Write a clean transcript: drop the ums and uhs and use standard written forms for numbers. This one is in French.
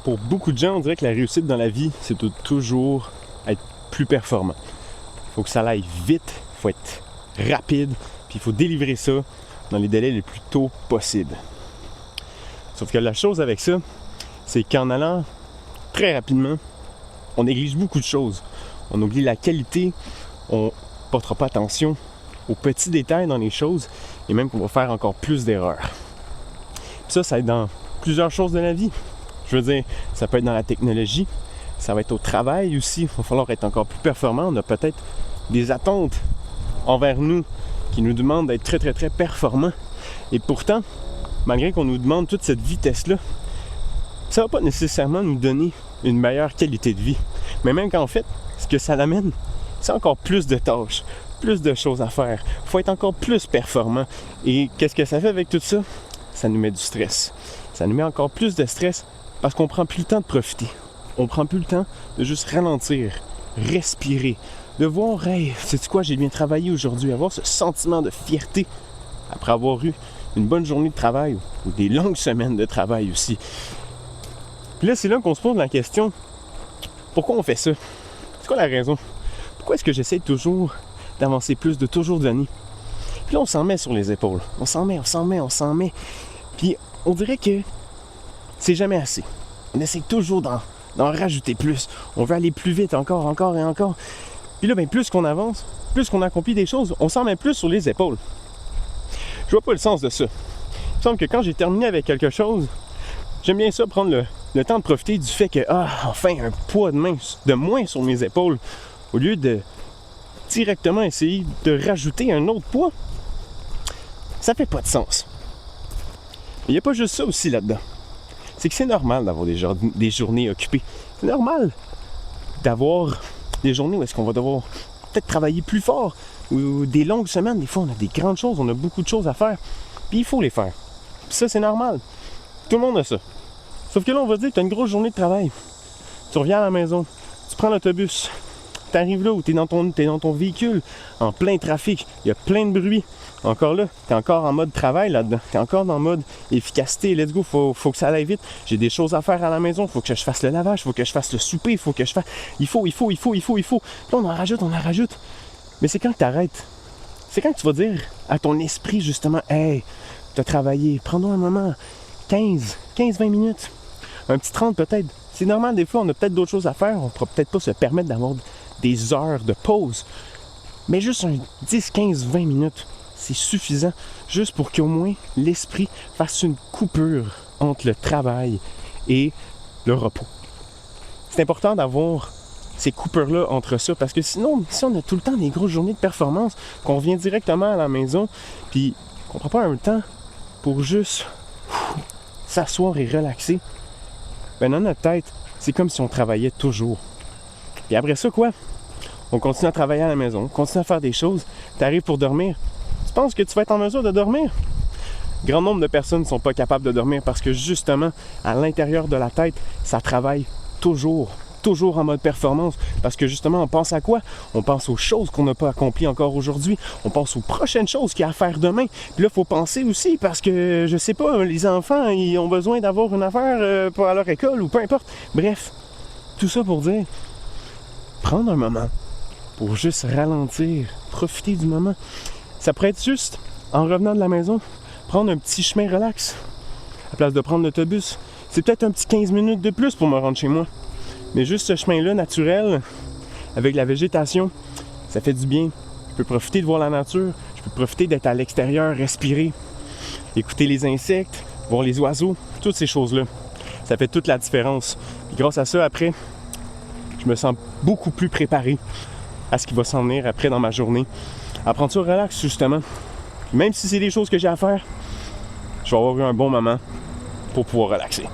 Pour beaucoup de gens, on dirait que la réussite dans la vie, c'est de toujours être plus performant. Il faut que ça aille vite, il faut être rapide, puis il faut délivrer ça dans les délais les plus tôt possibles. Sauf que la chose avec ça, c'est qu'en allant très rapidement, on néglige beaucoup de choses. On oublie la qualité, on ne portera pas attention aux petits détails dans les choses, et même qu'on va faire encore plus d'erreurs. Puis ça va être dans plusieurs choses de la vie. Je veux dire, ça peut être dans la technologie, ça va être au travail aussi, il va falloir être encore plus performant. On a peut-être des attentes envers nous qui nous demandent d'être très très très performants. Et pourtant, malgré qu'on nous demande toute cette vitesse-là, ça ne va pas nécessairement nous donner une meilleure qualité de vie. Mais même qu'en fait, ce que ça l'amène, c'est encore plus de tâches, plus de choses à faire. Il faut être encore plus performant. Et qu'est-ce que ça fait avec tout ça? Ça nous met du stress. Ça nous met encore plus de stress parce qu'on prend plus le temps de profiter. On prend plus le temps de juste ralentir, respirer, de voir, hey, sais-tu quoi, j'ai bien travaillé aujourd'hui, avoir ce sentiment de fierté après avoir eu une bonne journée de travail ou des longues semaines de travail aussi. Puis là, c'est là qu'on se pose la question, pourquoi on fait ça? C'est quoi la raison? Pourquoi est-ce que j'essaie toujours d'avancer plus, de toujours donner? Puis là, on s'en met sur les épaules. On s'en met. Puis on dirait que c'est jamais assez. On essaie toujours d'en rajouter plus. On veut aller plus vite, encore et encore. Puis là, plus qu'on avance, plus qu'on accomplit des choses, on s'en met plus sur les épaules. Je vois pas le sens de ça. Il me semble que quand j'ai terminé avec quelque chose, j'aime bien ça, prendre le temps de profiter du fait que, enfin, un poids de moins sur mes épaules, au lieu de directement essayer de rajouter un autre poids. Ça fait pas de sens. Il n'y a pas juste ça aussi là-dedans. C'est que c'est normal d'avoir des journées occupées. C'est normal d'avoir des journées où est-ce qu'on va devoir peut-être travailler plus fort, ou des longues semaines. Des fois, on a des grandes choses, on a beaucoup de choses à faire, puis il faut les faire. Puis ça, c'est normal. Tout le monde a ça. Sauf que là, on va dire que tu as une grosse journée de travail. Tu reviens à la maison, tu prends l'autobus, tu arrives là où tu es dans ton véhicule, en plein trafic, il y a plein de bruit. Encore là, tu es encore en mode travail là-dedans. Tu es encore dans le mode efficacité. Let's go, faut que ça aille vite. J'ai des choses à faire à la maison. Faut que je fasse le lavage, faut que je fasse le souper, faut que je fasse... Il faut. Puis là, on en rajoute. Mais c'est quand que tu arrêtes. C'est quand que tu vas dire à ton esprit, justement, hey, tu as travaillé, prends-nous un moment, 15-20 minutes, un petit 30 peut-être. C'est normal, des fois, on a peut-être d'autres choses à faire. On ne pourra peut-être pas se permettre d'avoir des heures de pause. Mais juste un 10-15-20 minutes. C'est suffisant, juste pour qu'au moins l'esprit fasse une coupure entre le travail et le repos. C'est important d'avoir ces coupures-là entre ça, parce que sinon, si on a tout le temps des grosses journées de performance, qu'on revient directement à la maison, puis qu'on prend pas un temps pour juste s'asseoir et relaxer, dans notre tête, c'est comme si on travaillait toujours. Et après ça, quoi? On continue à travailler à la maison, on continue à faire des choses, t'arrives pour dormir. Tu penses que tu vas être en mesure de dormir? Grand nombre de personnes ne sont pas capables de dormir parce que justement, à l'intérieur de la tête, ça travaille toujours en mode performance. Parce que justement, on pense à quoi? On pense aux choses qu'on n'a pas accomplies encore aujourd'hui. On pense aux prochaines choses qu'il y a à faire demain. Puis là, il faut penser aussi parce que, je sais pas, les enfants, ils ont besoin d'avoir une affaire pour à leur école ou peu importe. Bref, tout ça pour dire, prendre un moment pour juste ralentir, profiter du moment. Ça pourrait être juste, en revenant de la maison, prendre un petit chemin relax, à la place de prendre l'autobus. C'est peut-être un petit 15 minutes de plus pour me rendre chez moi. Mais juste ce chemin-là, naturel, avec la végétation, ça fait du bien. Je peux profiter de voir la nature, je peux profiter d'être à l'extérieur, respirer, écouter les insectes, voir les oiseaux, toutes ces choses-là. Ça fait toute la différence. Et grâce à ça, après, je me sens beaucoup plus préparé à ce qui va s'en venir après dans ma journée. À prendre ça relax, justement. Même si c'est des choses que j'ai à faire, je vais avoir eu un bon moment pour pouvoir relaxer.